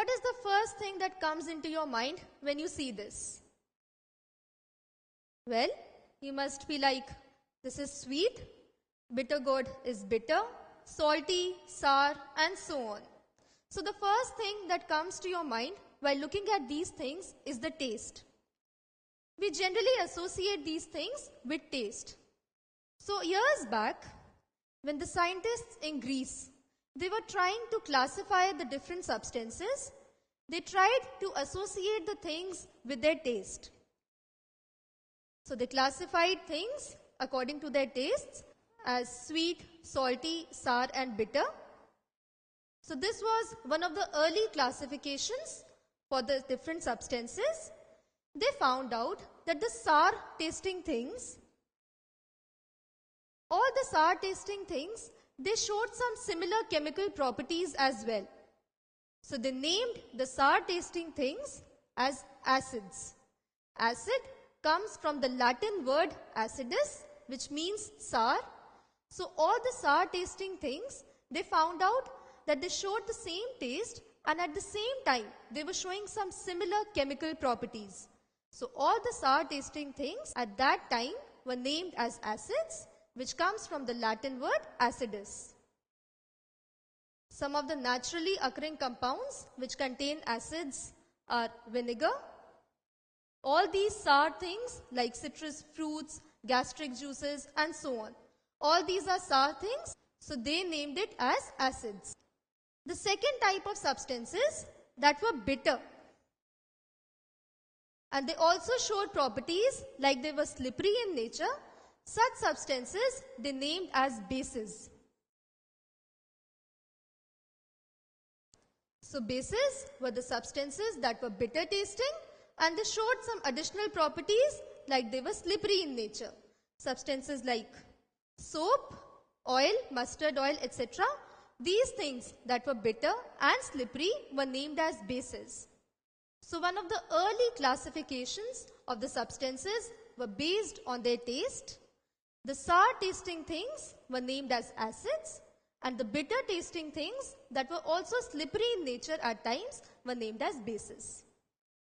what is the first thing that comes into your mind when you see this? Well, you must be like, this is sweet, bitter gourd is bitter, salty, sour, and so on. So the first thing that comes to your mind while looking at these things is the taste. We generally associate these things with taste. So years back, when the scientists in Greece, they were trying to classify the different substances, they tried to associate the things with their taste. So they classified things according to their tastes as sweet, salty, sour, and bitter. So this was one of the early classifications for the different substances. They found out that the sour tasting things, all the sour tasting things, they showed some similar chemical properties as well. So they named the sour tasting things as acids. Acid comes from the Latin word acidus, which means sour. So all the sour tasting things, they found out that they showed the same taste, and at the same time they were showing some similar chemical properties. So all the sour tasting things at that time were named as acids, which comes from the Latin word acidus. Some of the naturally occurring compounds which contain acids are vinegar. All these sour things like citrus fruits, gastric juices, and so on. All these are sour things, so they named it as acids. The second type of substances that were bitter, and they also showed properties like they were slippery in nature. Such substances they named as bases. So bases were the substances that were bitter tasting, and they showed some additional properties like they were slippery in nature. Substances like soap, oil, mustard oil, etc. These things that were bitter and slippery were named as bases. So one of the early classifications of the substances were based on their taste. The sour tasting things were named as acids, and the bitter tasting things that were also slippery in nature at times were named as bases.